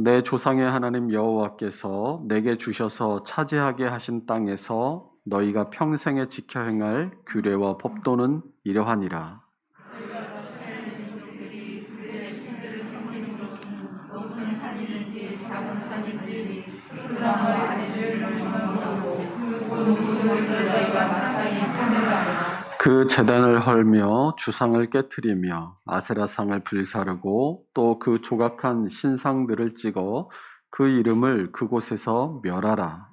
내 조상의 하나님 여호와께서 내게 주셔서 차지하게 하신 땅에서 너희가 평생에 지켜 행할 규례와 법도는 이러하니라. 높은 산이든지 작은 산이든지 그나마 아래를 넘어가고 그곳 음식을 너희가 마땅히 판별하라. 그 제단을 헐며 주상을 깨뜨리며 아세라상을 불사르고 또 그 조각한 신상들을 찍어 그 이름을 그곳에서 멸하라.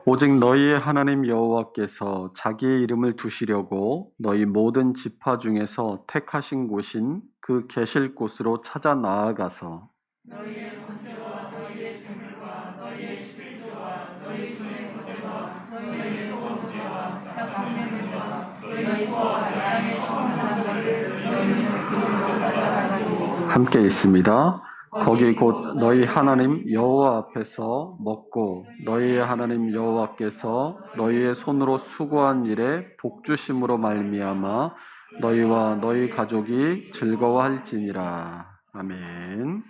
오직 너희의 하나님 여호와께서 자기의 이름을 두시려고 너희 모든 지파 중에서 택하신 곳인 그 계실 곳으로 찾아 나아가서 너희의 번제와 너희의 제물과 너희의 십일조와 너희 손의 거제와 너희의 소금제와 향품제와 너희 소와 양의 성한 것을 너희는 그곳으로 가져가지고 함께 있습니다. 거기 곧 너희 하나님 여호와 앞에서 먹고 너희의 하나님 여호와께서 너희의 손으로 수고한 일에 복주심으로 말미암아 너희와 너희 가족이 즐거워할지니라. 아멘.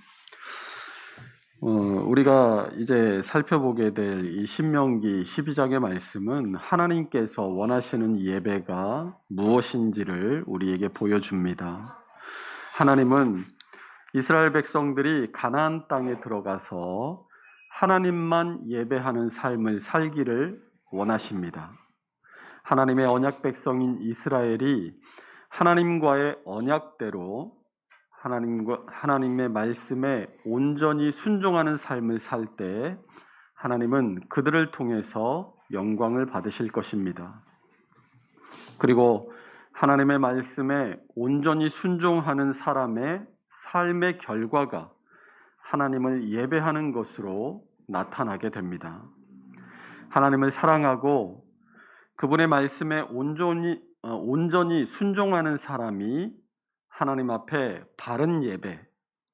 우리가 이제 살펴보게 될 이 신명기 12장의 말씀은 하나님께서 원하시는 예배가 무엇인지를 우리에게 보여줍니다. 하나님은 이스라엘 백성들이 가나안 땅에 들어가서 하나님만 예배하는 삶을 살기를 원하십니다. 하나님의 언약 백성인 이스라엘이 하나님과의 언약대로 하나님의 말씀에 온전히 순종하는 삶을 살 때 하나님은 그들을 통해서 영광을 받으실 것입니다. 그리고 하나님의 말씀에 온전히 순종하는 사람의 삶의 결과가 하나님을 예배하는 것으로 나타나게 됩니다. 하나님을 사랑하고 그분의 말씀에 온전히 순종하는 사람이 하나님 앞에 바른 예배,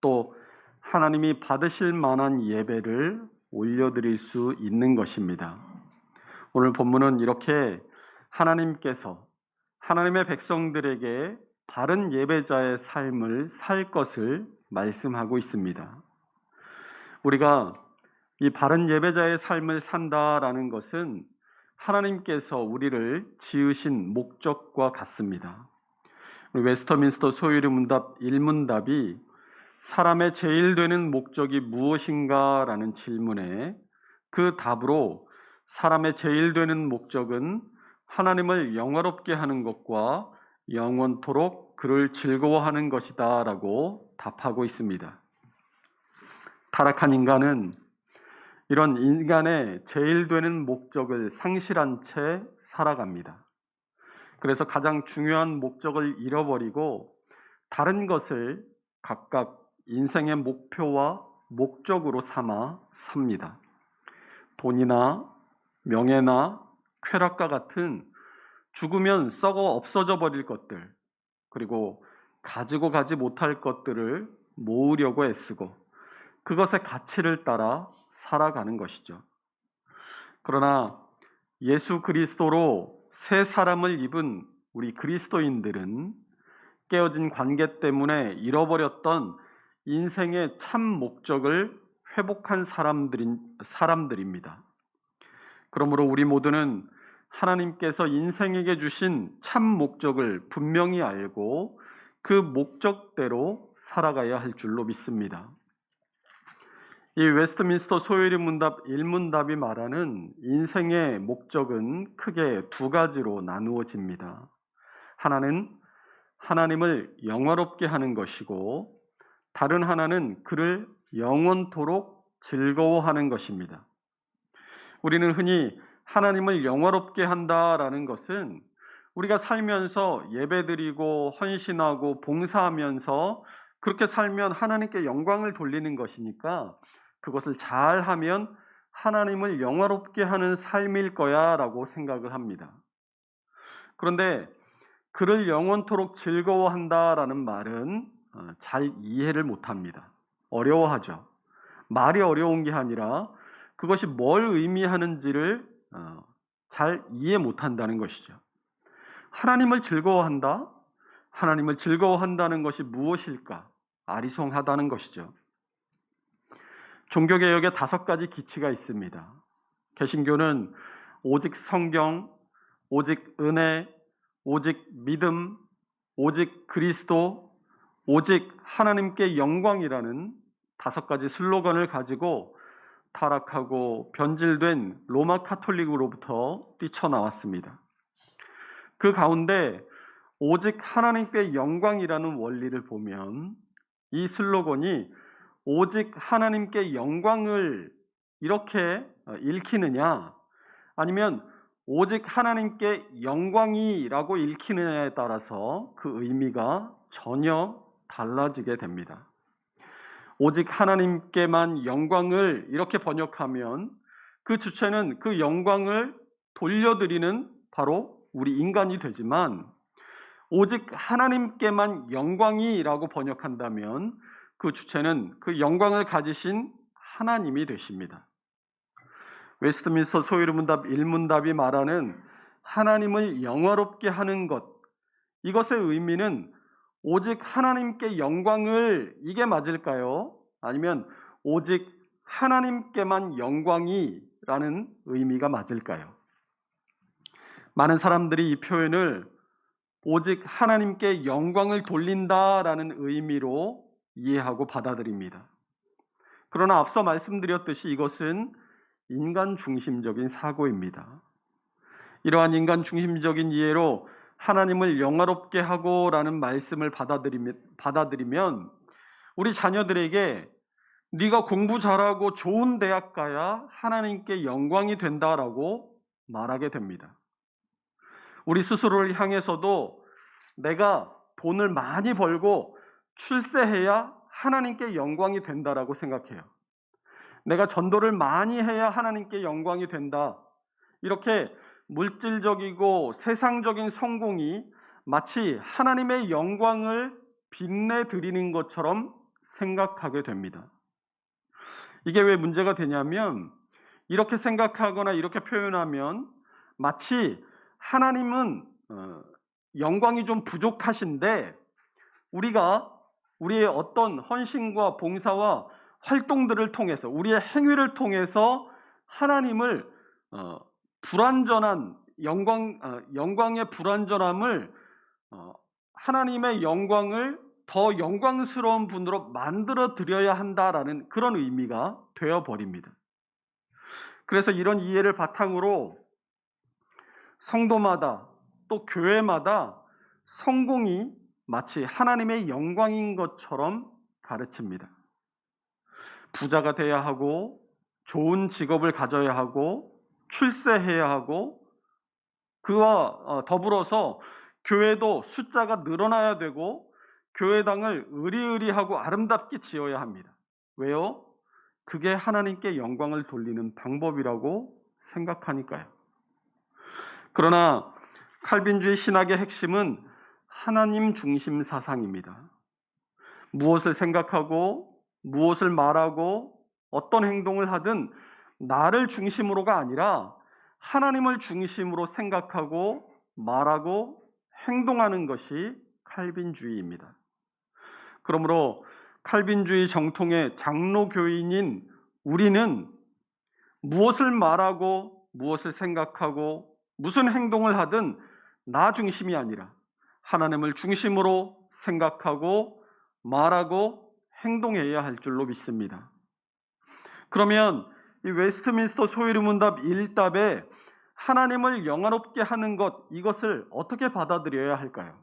또 하나님이 받으실 만한 예배를 올려드릴 수 있는 것입니다. 오늘 본문은 이렇게 하나님께서 하나님의 백성들에게 바른 예배자의 삶을 살 것을 말씀하고 있습니다. 우리가 이 바른 예배자의 삶을 산다라는 것은 하나님께서 우리를 지으신 목적과 같습니다. 웨스터민스터 소유리 문답 1문답이 사람의 제일 되는 목적이 무엇인가? 라는 질문에 그 답으로 사람의 제일 되는 목적은 하나님을 영화롭게 하는 것과 영원토록 그를 즐거워하는 것이다 라고 답하고 있습니다. 타락한 인간은 이런 인간의 제일 되는 목적을 상실한 채 살아갑니다. 그래서 가장 중요한 목적을 잃어버리고 다른 것을 각각 인생의 목표와 목적으로 삼아 삽니다. 돈이나 명예나 쾌락과 같은 죽으면 썩어 없어져 버릴 것들, 그리고 가지고 가지 못할 것들을 모으려고 애쓰고 그것의 가치를 따라 살아가는 것이죠. 그러나 예수 그리스도로 새 사람을 입은 우리 그리스도인들은 깨어진 관계 때문에 잃어버렸던 인생의 참 목적을 회복한 사람들입니다. 그러므로 우리 모두는 하나님께서 인생에게 주신 참 목적을 분명히 알고 그 목적대로 살아가야 할 줄로 믿습니다. 이 웨스트민스터 소유리 문답 1문답이 말하는 인생의 목적은 크게 두 가지로 나누어집니다. 하나는 하나님을 영화롭게 하는 것이고 다른 하나는 그를 영원토록 즐거워하는 것입니다. 우리는 흔히 하나님을 영화롭게 한다라는 것은 우리가 살면서 예배드리고 헌신하고 봉사하면서 그렇게 살면 하나님께 영광을 돌리는 것이니까 그것을 잘하면 하나님을 영화롭게 하는 삶일 거야 라고 생각을 합니다. 그런데 그를 영원토록 즐거워한다라는 말은 잘 이해를 못합니다. 어려워하죠. 말이 어려운 게 아니라 그것이 뭘 의미하는지를 잘 이해 못한다는 것이죠. 하나님을 즐거워한다? 하나님을 즐거워한다는 것이 무엇일까? 아리송하다는 것이죠. 종교개혁에 5가지 기치가 있습니다. 개신교는 오직 성경, 오직 은혜, 오직 믿음, 오직 그리스도, 오직 하나님께 영광이라는 5가지 슬로건을 가지고 타락하고 변질된 로마 카톨릭으로부터 뛰쳐나왔습니다. 그 가운데 오직 하나님께 영광이라는 원리를 보면 이 슬로건이 오직 하나님께 영광을 이렇게 읽히느냐, 아니면 오직 하나님께 영광이라고 읽히느냐에 따라서 그 의미가 전혀 달라지게 됩니다. 오직 하나님께만 영광을 이렇게 번역하면 그 주체는 그 영광을 돌려드리는 바로 우리 인간이 되지만, 오직 하나님께만 영광이라고 번역한다면 그 주체는 그 영광을 가지신 하나님이 되십니다. 웨스트민스터 소위문답 1문답이 말하는 하나님을 영화롭게 하는 것, 이것의 의미는 오직 하나님께 영광을, 이게 맞을까요? 아니면 오직 하나님께만 영광이라는 의미가 맞을까요? 많은 사람들이 이 표현을 오직 하나님께 영광을 돌린다라는 의미로 이해하고 받아들입니다. 그러나 앞서 말씀드렸듯이 이것은 인간 중심적인 사고입니다. 이러한 인간 중심적인 이해로 하나님을 영화롭게 하고라는 말씀을 받아들이면 우리 자녀들에게 네가 공부 잘하고 좋은 대학 가야 하나님께 영광이 된다라고 말하게 됩니다. 우리 스스로를 향해서도 내가 돈을 많이 벌고 출세해야 하나님께 영광이 된다라고 생각해요. 내가 전도를 많이 해야 하나님께 영광이 된다. 이렇게 물질적이고 세상적인 성공이 마치 하나님의 영광을 빛내드리는 것처럼 생각하게 됩니다. 이게 왜 문제가 되냐면, 이렇게 생각하거나 이렇게 표현하면 마치 하나님은 영광이 좀 부족하신데 우리가 우리의 어떤 헌신과 봉사와 활동들을 통해서, 우리의 행위를 통해서 하나님을 불완전한 영광의 불완전함을, 하나님의 영광을 더 영광스러운 분으로 만들어 드려야 한다라는 그런 의미가 되어버립니다. 그래서 이런 이해를 바탕으로 성도마다 또 교회마다 성공이 마치 하나님의 영광인 것처럼 가르칩니다. 부자가 돼야 하고, 좋은 직업을 가져야 하고, 출세해야 하고, 그와 더불어서 교회도 숫자가 늘어나야 되고 교회당을 으리으리하고 아름답게 지어야 합니다. 왜요? 그게 하나님께 영광을 돌리는 방법이라고 생각하니까요. 그러나 칼빈주의 신학의 핵심은 하나님 중심 사상입니다. 무엇을 생각하고 무엇을 말하고 어떤 행동을 하든 나를 중심으로가 아니라 하나님을 중심으로 생각하고 말하고 행동하는 것이 칼빈주의입니다. 그러므로 칼빈주의 정통의 장로교인인 우리는 무엇을 말하고 무엇을 생각하고 무슨 행동을 하든 나 중심이 아니라 하나님을 중심으로 생각하고 말하고 행동해야 할 줄로 믿습니다. 그러면 이 웨스트민스터 소위문답 1답에 하나님을 영화롭게 하는 것, 이것을 어떻게 받아들여야 할까요?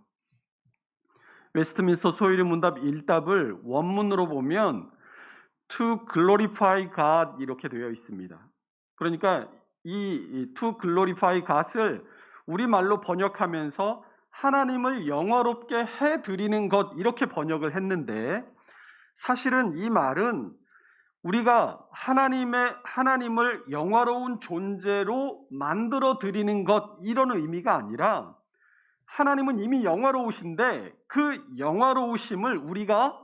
웨스트민스터 소위문답 1답을 원문으로 보면 to glorify God 이렇게 되어 있습니다. 그러니까 이 to glorify God을 우리말로 번역하면서 하나님을 영화롭게 해드리는 것, 이렇게 번역을 했는데, 사실은 이 말은 우리가 하나님을 영화로운 존재로 만들어 드리는 것, 이런 의미가 아니라 하나님은 이미 영화로우신데 그 영화로우심을 우리가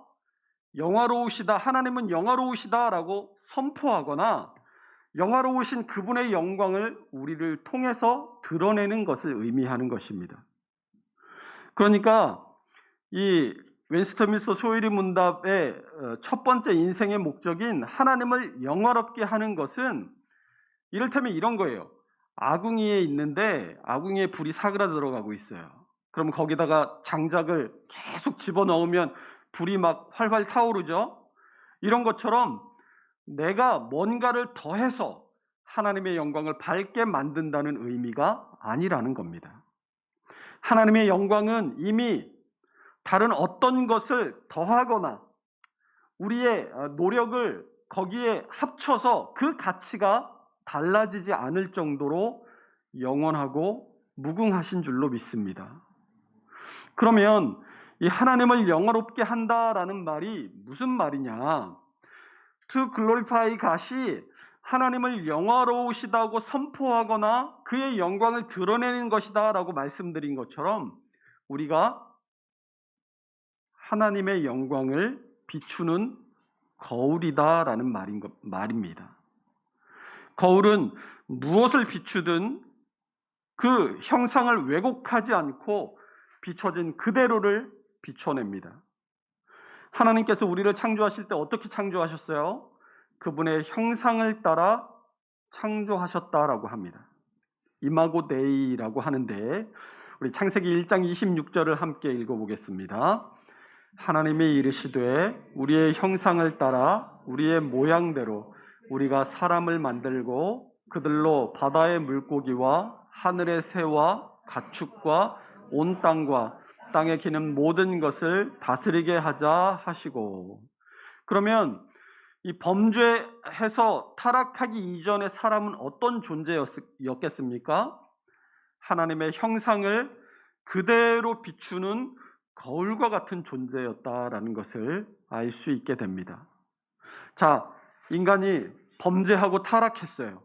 영화로우시다, 하나님은 영화로우시다라고 선포하거나 영화로우신 그분의 영광을 우리를 통해서 드러내는 것을 의미하는 것입니다. 그러니까 이 웨스트민스터 소요리 문답의 첫 번째 인생의 목적인 하나님을 영화롭게 하는 것은 이를테면 이런 거예요. 아궁이에 있는데 아궁이에 불이 사그라들어가고 있어요. 그럼 거기다가 장작을 계속 집어넣으면 불이 막 활활 타오르죠. 이런 것처럼 내가 뭔가를 더해서 하나님의 영광을 밝게 만든다는 의미가 아니라는 겁니다. 하나님의 영광은 이미 다른 어떤 것을 더하거나 우리의 노력을 거기에 합쳐서 그 가치가 달라지지 않을 정도로 영원하고 무궁하신 줄로 믿습니다. 그러면 이 하나님을 영화롭게 한다라는 말이 무슨 말이냐? To glorify God이 하나님을 영화로우시다고 선포하거나 그의 영광을 드러내는 것이다라고 말씀드린 것처럼 우리가 하나님의 영광을 비추는 거울이다라는 말입니다. 거울은 무엇을 비추든 그 형상을 왜곡하지 않고 비춰진 그대로를 비춰냅니다. 하나님께서 우리를 창조하실 때 어떻게 창조하셨어요? 그분의 형상을 따라 창조하셨다라고 합니다. 이마고 데이라고 하는데 우리 창세기 1장 26절을 함께 읽어보겠습니다. 하나님이 이르시되 우리의 형상을 따라 우리의 모양대로 우리가 사람을 만들고 그들로 바다의 물고기와 하늘의 새와 가축과 온 땅과 땅에 기는 모든 것을 다스리게 하자 하시고. 그러면 이 범죄해서 타락하기 이전의 사람은 어떤 존재였겠습니까? 하나님의 형상을 그대로 비추는 거울과 같은 존재였다라는 것을 알 수 있게 됩니다. 자, 인간이 범죄하고 타락했어요.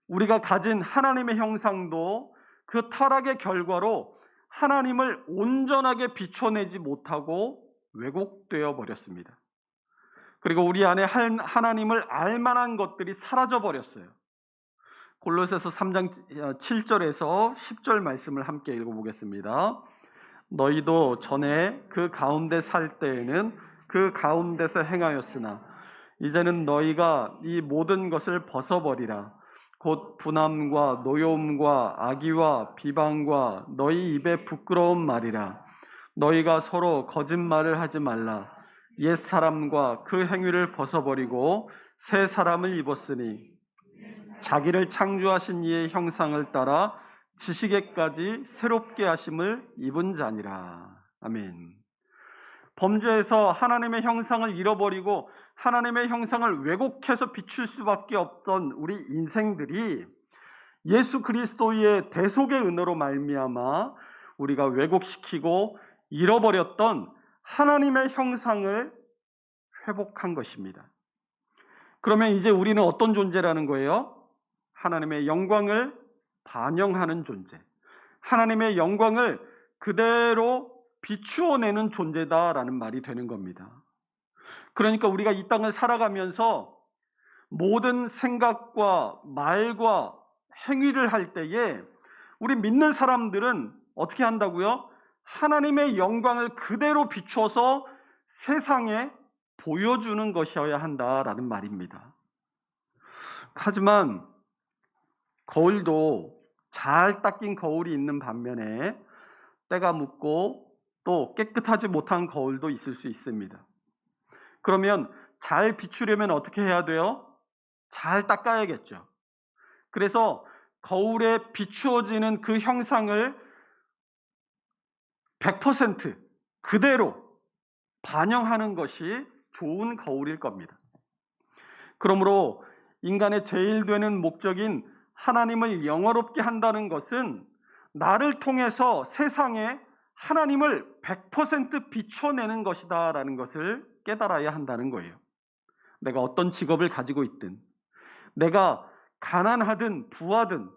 우리가 가진 하나님의 형상도 그 타락의 결과로 하나님을 온전하게 비춰내지 못하고 왜곡되어 버렸습니다. 그리고 우리 안에 하나님을 알만한 것들이 사라져 버렸어요. 골로새서 3장 7절에서 10절 말씀을 함께 읽어보겠습니다. 너희도 전에 그 가운데 살 때에는 그 가운데서 행하였으나 이제는 너희가 이 모든 것을 벗어버리라. 곧 분함과 노여움과 악의와 비방과 너희 입에 부끄러운 말이라. 너희가 서로 거짓말을 하지 말라. 옛 사람과 그 행위를 벗어버리고 새 사람을 입었으니 자기를 창조하신 이의 형상을 따라 지식에까지 새롭게 하심을 입은 자니라. 아멘. 범죄에서 하나님의 형상을 잃어버리고 하나님의 형상을 왜곡해서 비출 수밖에 없던 우리 인생들이 예수 그리스도의 대속의 은혜로 말미암아 우리가 왜곡시키고 잃어버렸던 하나님의 형상을 회복한 것입니다. 그러면 이제 우리는 어떤 존재라는 거예요? 하나님의 영광을 반영하는 존재, 하나님의 영광을 그대로 비추어내는 존재다라는 말이 되는 겁니다. 그러니까 우리가 이 땅을 살아가면서 모든 생각과 말과 행위를 할 때에 우리 믿는 사람들은 어떻게 한다고요? 하나님의 영광을 그대로 비춰서 세상에 보여주는 것이어야 한다라는 말입니다. 하지만 거울도 잘 닦인 거울이 있는 반면에 때가 묻고 또 깨끗하지 못한 거울도 있을 수 있습니다. 그러면 잘 비추려면 어떻게 해야 돼요? 잘 닦아야겠죠. 그래서 거울에 비추어지는 그 형상을 100% 그대로 반영하는 것이 좋은 거울일 겁니다. 그러므로 인간의 제일 되는 목적인 하나님을 영화롭게 한다는 것은 나를 통해서 세상에 하나님을 100% 비춰내는 것이다라는 것을 깨달아야 한다는 거예요. 내가 어떤 직업을 가지고 있든, 내가 가난하든 부하든,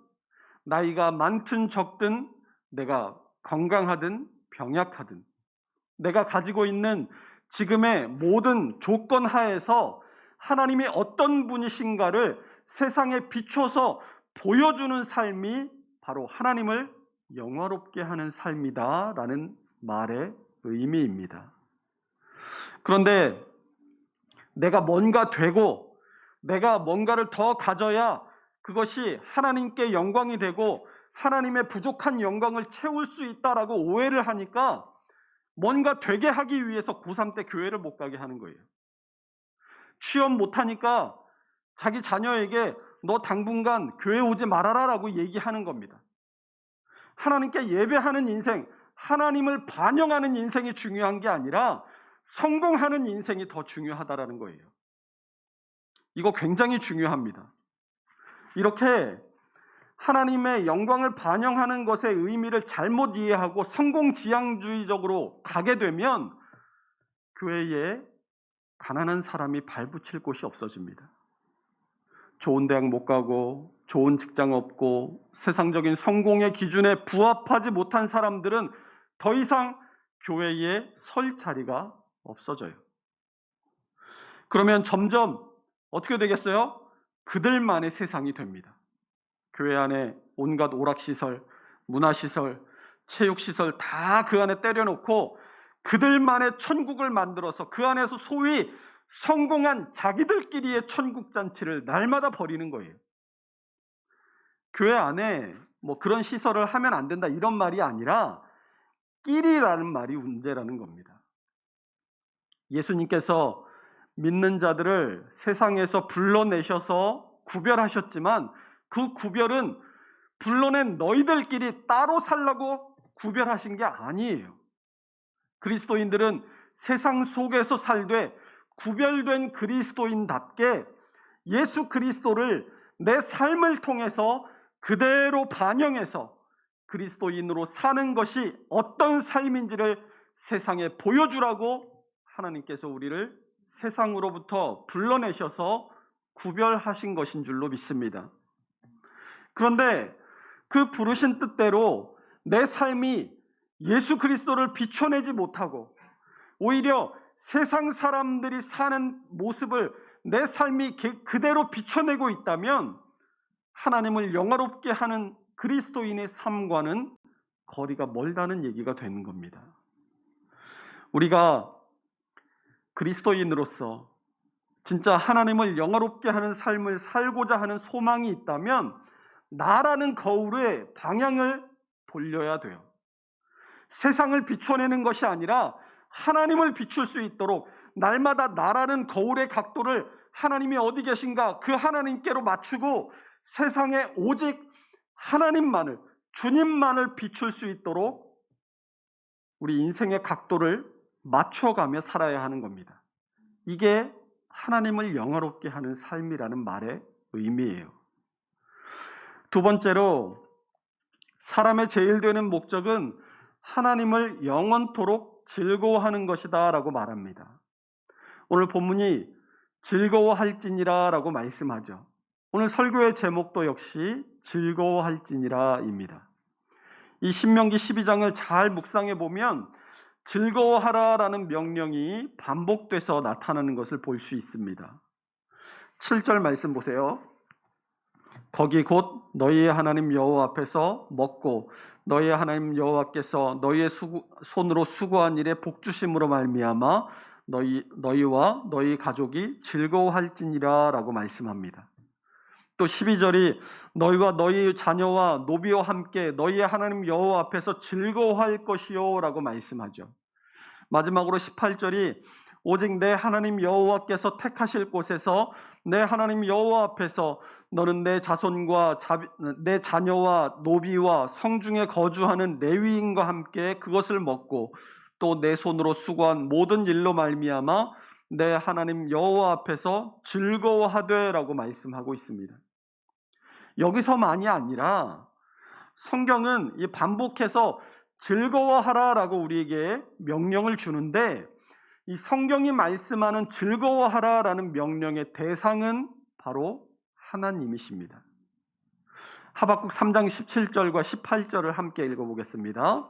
나이가 많든 적든, 내가 건강하든 병약하든, 내가 가지고 있는 지금의 모든 조건 하에서 하나님이 어떤 분이신가를 세상에 비춰서 보여주는 삶이 바로 하나님을 영화롭게 하는 삶이다라는 말의 의미입니다. 그런데 내가 뭔가 되고 내가 뭔가를 더 가져야 그것이 하나님께 영광이 되고 하나님의 부족한 영광을 채울 수 있다라고 오해를 하니까 뭔가 되게 하기 위해서 고3 때 교회를 못 가게 하는 거예요. 취업 못하니까 자기 자녀에게 너 당분간 교회 오지 말아라라고 얘기하는 겁니다. 하나님께 예배하는 인생, 하나님을 반영하는 인생이 중요한 게 아니라 성공하는 인생이 더 중요하다라는 거예요. 이거 굉장히 중요합니다. 이렇게 하나님의 영광을 반영하는 것의 의미를 잘못 이해하고 성공지향주의적으로 가게 되면 교회에 가난한 사람이 발붙일 곳이 없어집니다. 좋은 대학 못 가고 좋은 직장 없고 세상적인 성공의 기준에 부합하지 못한 사람들은 더 이상 교회에 설 자리가 없어져요. 그러면 점점 어떻게 되겠어요? 그들만의 세상이 됩니다. 교회 안에 온갖 오락시설, 문화시설, 체육시설 다 그 안에 때려놓고 그들만의 천국을 만들어서 그 안에서 소위 성공한 자기들끼리의 천국잔치를 날마다 벌이는 거예요. 교회 안에 뭐 그런 시설을 하면 안 된다 이런 말이 아니라 끼리라는 말이 문제라는 겁니다. 예수님께서 믿는 자들을 세상에서 불러내셔서 구별하셨지만 그 구별은 불러낸 너희들끼리 따로 살라고 구별하신 게 아니에요. 그리스도인들은 세상 속에서 살되 구별된 그리스도인답게 예수 그리스도를 내 삶을 통해서 그대로 반영해서 그리스도인으로 사는 것이 어떤 삶인지를 세상에 보여주라고 하나님께서 우리를 세상으로부터 불러내셔서 구별하신 것인 줄로 믿습니다. 그런데 그 부르신 뜻대로 내 삶이 예수 그리스도를 비춰내지 못하고 오히려 세상 사람들이 사는 모습을 내 삶이 그대로 비춰내고 있다면 하나님을 영화롭게 하는 그리스도인의 삶과는 거리가 멀다는 얘기가 되는 겁니다. 우리가 그리스도인으로서 진짜 하나님을 영화롭게 하는 삶을 살고자 하는 소망이 있다면 나라는 거울의 방향을 돌려야 돼요. 세상을 비춰내는 것이 아니라 하나님을 비출 수 있도록 날마다 나라는 거울의 각도를 하나님이 어디 계신가 그 하나님께로 맞추고 세상에 오직 하나님만을, 주님만을 비출 수 있도록 우리 인생의 각도를 맞춰가며 살아야 하는 겁니다. 이게 하나님을 영화롭게 하는 삶이라는 말의 의미예요. 두 번째로 사람의 제일 되는 목적은 하나님을 영원토록 즐거워하는 것이다 라고 말합니다. 오늘 본문이 즐거워할지니라 라고 말씀하죠. 오늘 설교의 제목도 역시 즐거워할지니라 입니다. 이 신명기 12장을 잘 묵상해 보면 즐거워하라 라는 명령이 반복돼서 나타나는 것을 볼 수 있습니다. 7절 말씀 보세요. 거기 곧 너희의 하나님 여호와 앞에서 먹고 너희의 하나님 여호와께서 너희의 손으로 수고한 일에 복 주심으로 말미암아 너희와 너희 가족이 즐거워할지니라 라고 말씀합니다. 또 12절이 너희와 너희 자녀와 노비와 함께 너희의 하나님 여호와 앞에서 즐거워할 것이요 라고 말씀하죠. 마지막으로 18절이 오직 내 하나님 여호와께서 택하실 곳에서 내 하나님 여호와 앞에서 너는 내 자손과 내 자녀와 노비와 성중에 거주하는 레위인과 함께 그것을 먹고 또 내 손으로 수고한 모든 일로 말미암아 내 하나님 여호와 앞에서 즐거워하되라고 말씀하고 있습니다. 여기서만이 아니라 성경은 이 반복해서 즐거워하라라고 우리에게 명령을 주는데 이 성경이 말씀하는 즐거워하라라는 명령의 대상은 바로 하나님이십니다. 하박국 3장 17절과 18절을 함께 읽어보겠습니다.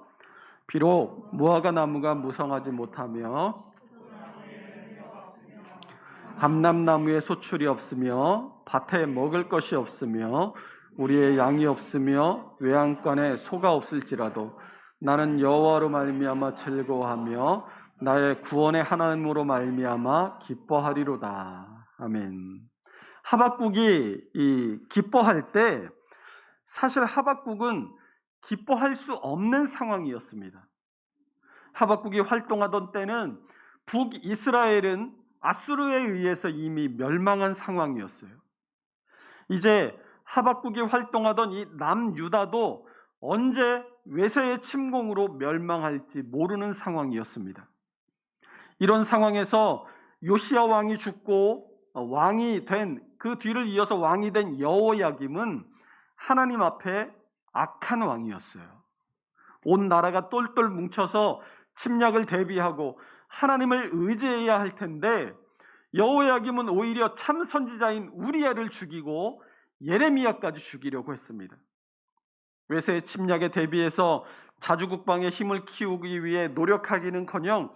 비록 무화과 나무가 무성하지 못하며 감람나무에 소출이 없으며 밭에 먹을 것이 없으며 우리의 양이 없으며 외양간에 소가 없을지라도 나는 여호와로 말미암아 즐거워하며 나의 구원의 하나님으로 말미암아 기뻐하리로다. 아멘. 하박국이 이 기뻐할 때 사실 하박국은 기뻐할 수 없는 상황이었습니다. 하박국이 활동하던 때는 북이스라엘은 아수르에 의해서 이미 멸망한 상황이었어요. 이제 하박국이 활동하던 이 남유다도 언제 외세의 침공으로 멸망할지 모르는 상황이었습니다. 이런 상황에서 요시야 왕이 죽고 왕이 된 그 뒤를 이어서 왕이 된 여호야김은 하나님 앞에 악한 왕이었어요. 온 나라가 똘똘 뭉쳐서 침략을 대비하고 하나님을 의지해야 할 텐데 여호야김은 오히려 참 선지자인 우리야를 죽이고 예레미야까지 죽이려고 했습니다. 외세의 침략에 대비해서 자주국방의 힘을 키우기 위해 노력하기는커녕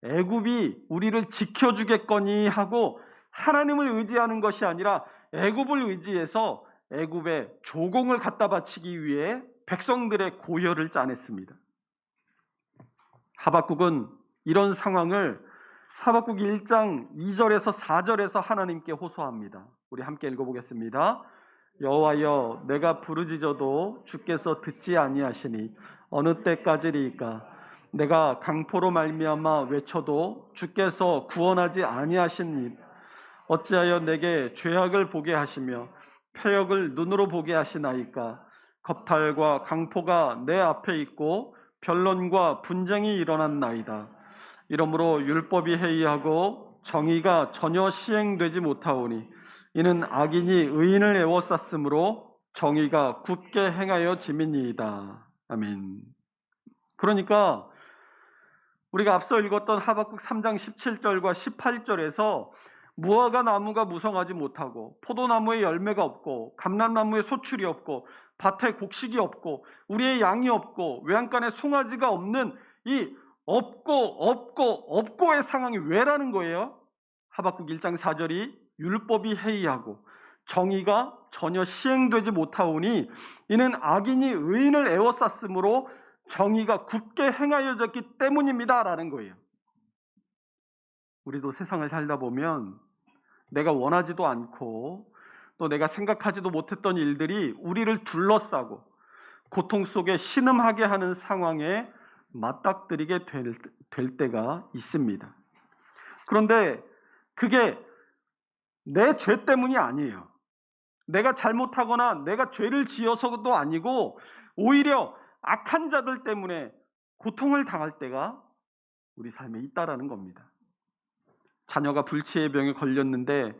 애굽이 우리를 지켜주겠거니 하고 하나님을 의지하는 것이 아니라 애굽을 의지해서 애굽에 조공을 갖다 바치기 위해 백성들의 고열을 짜냈습니다. 하박국은 이런 상황을 하박국 1장 2절에서 4절에서 하나님께 호소합니다. 우리 함께 읽어보겠습니다. 여호와여, 내가 부르짖어도 주께서 듣지 아니하시니 어느 때까지리이까? 내가 강포로 말미암아 외쳐도 주께서 구원하지 아니하시니 어찌하여 내게 죄악을 보게 하시며 패역을 눈으로 보게 하시나이까? 겁탈과 강포가 내 앞에 있고 변론과 분쟁이 일어났나이다. 이러므로 율법이 해이하고 정의가 전혀 시행되지 못하오니 이는 악인이 의인을 애워쌌으므로 정의가 굳게 행하여 지민이이다. 아멘. 그러니까 우리가 앞서 읽었던 하박국 3장 17절과 18절에서 무화과 나무가 무성하지 못하고 포도나무에 열매가 없고 감람나무에 소출이 없고 밭에 곡식이 없고 우리의 양이 없고 외양간에 송아지가 없는 이 없고의 상황이 왜라는 거예요? 하박국 1장 4절이 율법이 해이하고 정의가 전혀 시행되지 못하오니 이는 악인이 의인을 애워쌌으므로 정의가 굳게 행하여졌기 때문입니다 라는 거예요. 우리도 세상을 살다 보면 내가 원하지도 않고 또 내가 생각하지도 못했던 일들이 우리를 둘러싸고 고통 속에 신음하게 하는 상황에 맞닥뜨리게 될 때가 있습니다. 그런데 그게 내 죄 때문이 아니에요. 내가 잘못하거나 내가 죄를 지어서도 아니고 오히려 악한 자들 때문에 고통을 당할 때가 우리 삶에 있다라는 겁니다. 자녀가 불치의 병에 걸렸는데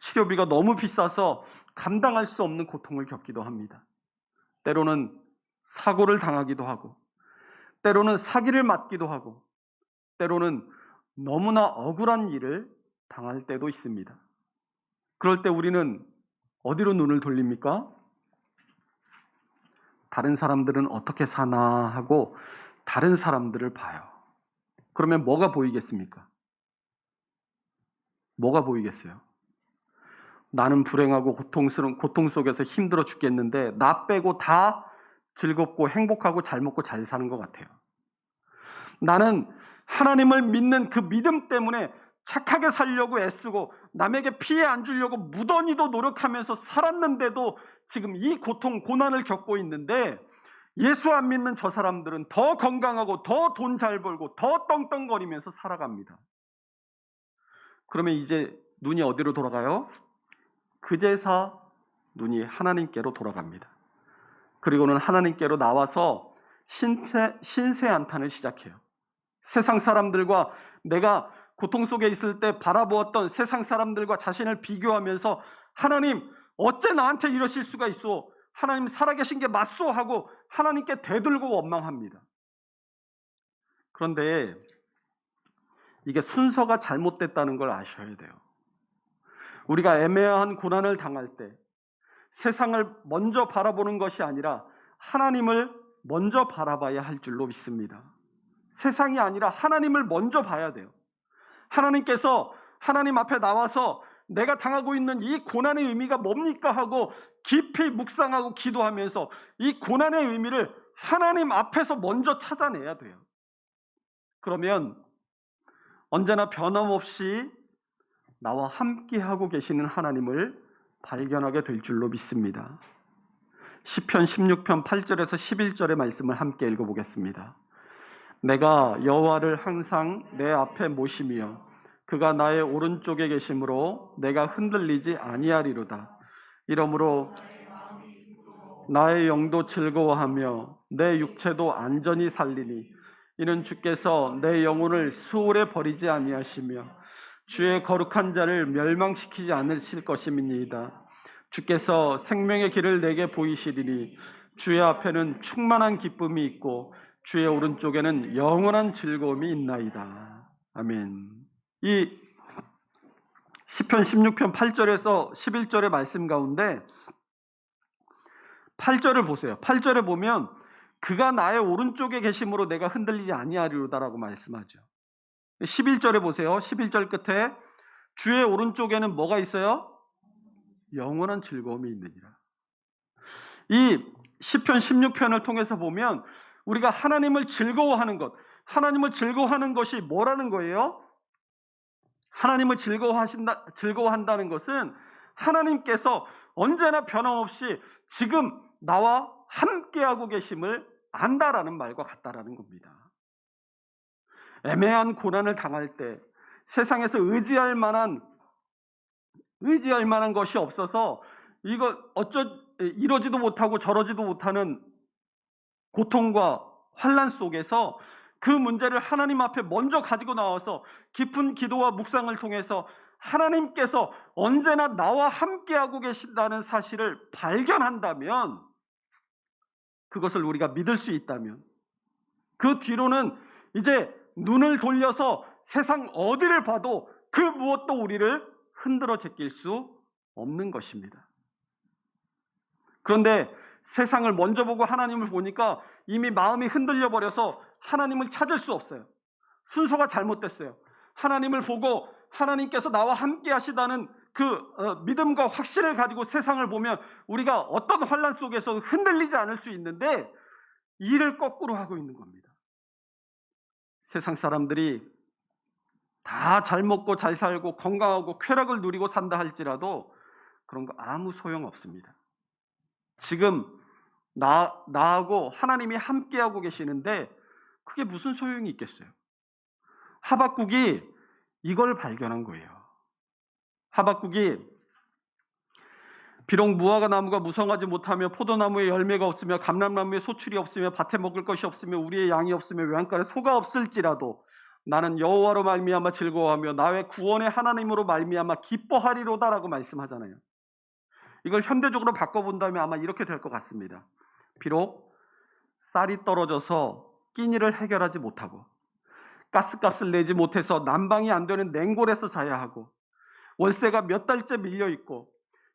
치료비가 너무 비싸서 감당할 수 없는 고통을 겪기도 합니다. 때로는 사고를 당하기도 하고 때로는 사기를 맞기도 하고 때로는 너무나 억울한 일을 당할 때도 있습니다. 그럴 때 우리는 어디로 눈을 돌립니까? 다른 사람들은 어떻게 사나 하고 다른 사람들을 봐요. 그러면 뭐가 보이겠습니까? 뭐가 보이겠어요? 나는 불행하고 고통 속에서 힘들어 죽겠는데 나 빼고 다 즐겁고 행복하고 잘 먹고 잘 사는 것 같아요. 나는 하나님을 믿는 그 믿음 때문에 착하게 살려고 애쓰고 남에게 피해 안 주려고 무던히도 노력하면서 살았는데도 지금 이 고통, 고난을 겪고 있는데 예수 안 믿는 저 사람들은 더 건강하고 더 돈 잘 벌고 더 떵떵거리면서 살아갑니다. 그러면 이제 눈이 어디로 돌아가요? 그제서 눈이 하나님께로 돌아갑니다. 그리고는 하나님께로 나와서 신세 한탄을 시작해요. 세상 사람들과 내가 고통 속에 있을 때 바라보았던 세상 사람들과 자신을 비교하면서 하나님 어째 나한테 이러실 수가 있어? 하나님 살아계신 게 맞소? 하고 하나님께 대들고 원망합니다. 그런데 이게 순서가 잘못됐다는 걸 아셔야 돼요. 우리가 애매한 고난을 당할 때 세상을 먼저 바라보는 것이 아니라 하나님을 먼저 바라봐야 할 줄로 믿습니다. 세상이 아니라 하나님을 먼저 봐야 돼요. 하나님께서 하나님 앞에 나와서 내가 당하고 있는 이 고난의 의미가 뭡니까 하고 깊이 묵상하고 기도하면서 이 고난의 의미를 하나님 앞에서 먼저 찾아내야 돼요. 그러면 언제나 변함없이 나와 함께하고 계시는 하나님을 발견하게 될 줄로 믿습니다. 시편 16편 8절에서 11절의 말씀을 함께 읽어보겠습니다. 내가 여호와를 항상 내 앞에 모시며 그가 나의 오른쪽에 계심으로 내가 흔들리지 아니하리로다. 이러므로 나의 영도 즐거워하며 내 육체도 안전히 살리니 이는 주께서 내 영혼을 수월에 버리지 아니하시며 주의 거룩한 자를 멸망시키지 않으실 것임이니이다. 주께서 생명의 길을 내게 보이시리니 주의 앞에는 충만한 기쁨이 있고 주의 오른쪽에는 영원한 즐거움이 있나이다. 아멘. 이 시편 16편 8절에서 11절의 말씀 가운데 8절을 보세요. 8절에 보면 그가 나의 오른쪽에 계심으로 내가 흔들리지 아니하리로다라고 말씀하죠. 11절에 보세요. 11절 끝에 주의 오른쪽에는 뭐가 있어요? 영원한 즐거움이 있느니라. 이 시편 16편을 통해서 보면 우리가 하나님을 즐거워하는 것, 하나님을 즐거워하는 것이 뭐라는 거예요? 하나님을 즐거워한다는 것은 하나님께서 언제나 변함없이 지금 나와 함께하고 계심을 안다라는 말과 같다라는 겁니다. 애매한 고난을 당할 때 세상에서 의지할 만한 것이 없어서 이러지도 못하고 저러지도 못하는 고통과 환난 속에서 그 문제를 하나님 앞에 먼저 가지고 나와서 깊은 기도와 묵상을 통해서 하나님께서 언제나 나와 함께하고 계신다는 사실을 발견한다면, 그것을 우리가 믿을 수 있다면, 그 뒤로는 이제 눈을 돌려서 세상 어디를 봐도 그 무엇도 우리를 흔들어 제낄 수 없는 것입니다. 그런데 세상을 먼저 보고 하나님을 보니까 이미 마음이 흔들려 버려서 하나님을 찾을 수 없어요. 순서가 잘못됐어요. 하나님을 보고 하나님께서 나와 함께 하시다는 그 믿음과 확신을 가지고 세상을 보면 우리가 어떤 환난 속에서 흔들리지 않을 수 있는데, 일을 거꾸로 하고 있는 겁니다. 세상 사람들이 다 잘 먹고 잘 살고 건강하고 쾌락을 누리고 산다 할지라도 그런 거 아무 소용 없습니다. 지금 나하고 하나님이 함께하고 계시는데 그게 무슨 소용이 있겠어요? 하박국이 이걸 발견한 거예요. 하박국이 비록 무화과 나무가 무성하지 못하며 포도나무에 열매가 없으며 감람나무에 소출이 없으며 밭에 먹을 것이 없으며 우리의 양이 없으며 외양간에 소가 없을지라도 나는 여호와로 말미암아 즐거워하며 나의 구원의 하나님으로 말미암아 기뻐하리로다라고 말씀하잖아요. 이걸 현대적으로 바꿔본다면 아마 이렇게 될 것 같습니다. 비록 쌀이 떨어져서 끼니를 해결하지 못하고 가스값을 내지 못해서 난방이 안 되는 냉골에서 자야 하고 월세가 몇 달째 밀려 있고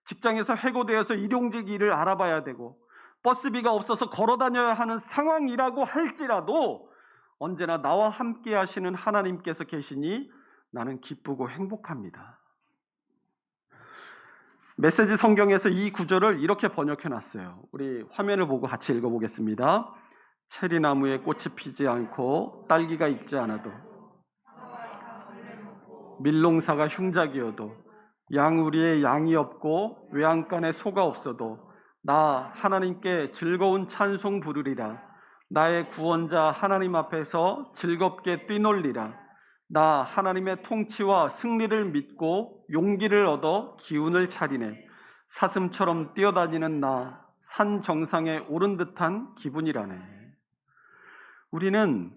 직장에서 해고되어서 일용직 일을 알아봐야 되고 버스비가 없어서 걸어 다녀야 하는 상황이라고 할지라도 언제나 나와 함께 하시는 하나님께서 계시니 나는 기쁘고 행복합니다. 메시지 성경에서 이 구절을 이렇게 번역해 놨어요. 우리 화면을 보고 같이 읽어보겠습니다. 체리나무에 꽃이 피지 않고 딸기가 익지 않아도 밀농사가 흉작이어도 양우리에 양이 없고 외양간에 소가 없어도 나 하나님께 즐거운 찬송 부르리라. 나의 구원자 하나님 앞에서 즐겁게 뛰놀리라. 나 하나님의 통치와 승리를 믿고 용기를 얻어 기운을 차리네. 사슴처럼 뛰어다니는 나 산 정상에 오른 듯한 기분이라네. 우리는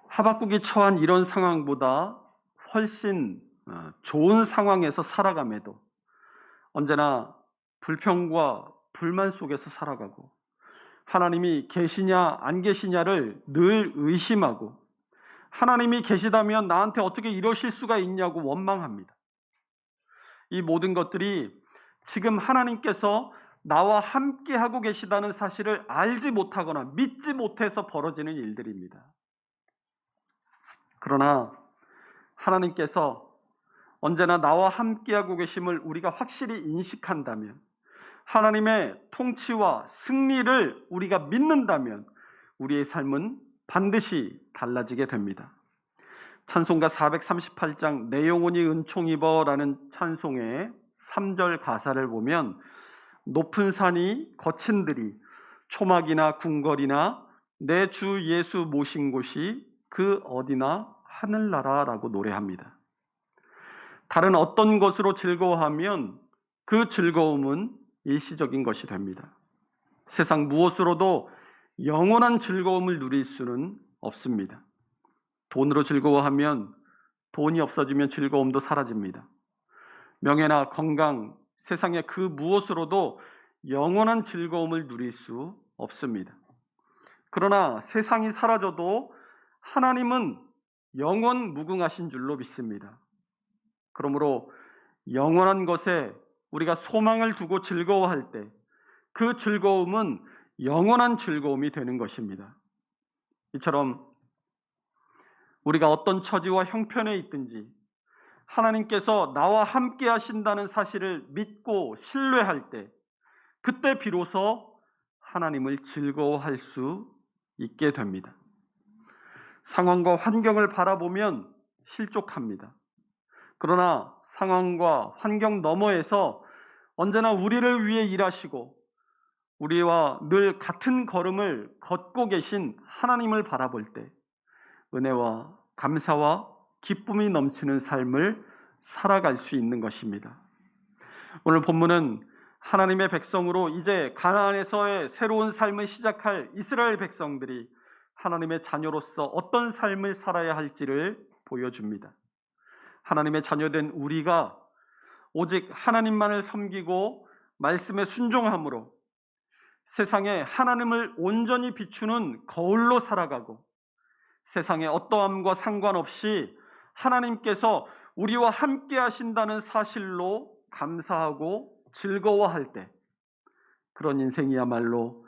하박국이 처한 이런 상황보다 훨씬 좋은 상황에서 살아감에도 언제나 불평과 불만 속에서 살아가고 하나님이 계시냐 안 계시냐를 늘 의심하고 하나님이 계시다면 나한테 어떻게 이러실 수가 있냐고 원망합니다. 이 모든 것들이 지금 하나님께서 나와 함께 하고 계시다는 사실을 알지 못하거나 믿지 못해서 벌어지는 일들입니다. 그러나 하나님께서 언제나 나와 함께하고 계심을 우리가 확실히 인식한다면, 하나님의 통치와 승리를 우리가 믿는다면 우리의 삶은 반드시 달라지게 됩니다. 찬송가 438장 내 영혼이 은총 입어라는 찬송의 3절 가사를 보면 높은 산이 거친 들이 초막이나 궁궐이나 내 주 예수 모신 곳이 그 어디나 하늘나라라고 노래합니다. 다른 어떤 것으로 즐거워하면 그 즐거움은 일시적인 것이 됩니다. 세상 무엇으로도 영원한 즐거움을 누릴 수는 없습니다. 돈으로 즐거워하면 돈이 없어지면 즐거움도 사라집니다. 명예나 건강, 세상의 그 무엇으로도 영원한 즐거움을 누릴 수 없습니다. 그러나 세상이 사라져도 하나님은 영원 무궁하신 줄로 믿습니다. 그러므로 영원한 것에 우리가 소망을 두고 즐거워할 때 그 즐거움은 영원한 즐거움이 되는 것입니다. 이처럼 우리가 어떤 처지와 형편에 있든지 하나님께서 나와 함께 하신다는 사실을 믿고 신뢰할 때 그때 비로소 하나님을 즐거워할 수 있게 됩니다. 상황과 환경을 바라보면 실족합니다. 그러나 상황과 환경 너머에서 언제나 우리를 위해 일하시고 우리와 늘 같은 걸음을 걷고 계신 하나님을 바라볼 때 은혜와 감사와 기쁨이 넘치는 삶을 살아갈 수 있는 것입니다. 오늘 본문은 하나님의 백성으로 이제 가나안에서의 새로운 삶을 시작할 이스라엘 백성들이 하나님의 자녀로서 어떤 삶을 살아야 할지를 보여줍니다. 하나님의 자녀된 우리가 오직 하나님만을 섬기고 말씀에 순종함으로 세상에 하나님을 온전히 비추는 거울로 살아가고 세상의 어떠함과 상관없이 하나님께서 우리와 함께 하신다는 사실로 감사하고 즐거워할 때 그런 인생이야말로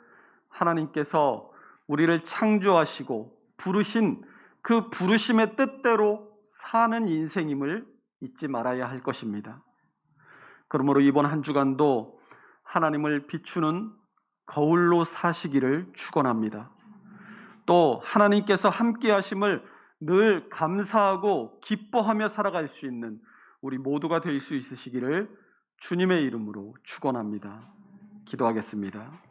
하나님께서 우리를 창조하시고 부르신 그 부르심의 뜻대로 사는 인생임을 잊지 말아야 할 것입니다. 그러므로 이번 한 주간도 하나님을 비추는 거울로 사시기를 축원합니다. 또 하나님께서 함께 하심을 늘 감사하고 기뻐하며 살아갈 수 있는 우리 모두가 될 수 있으시기를 주님의 이름으로 축원합니다. 기도하겠습니다.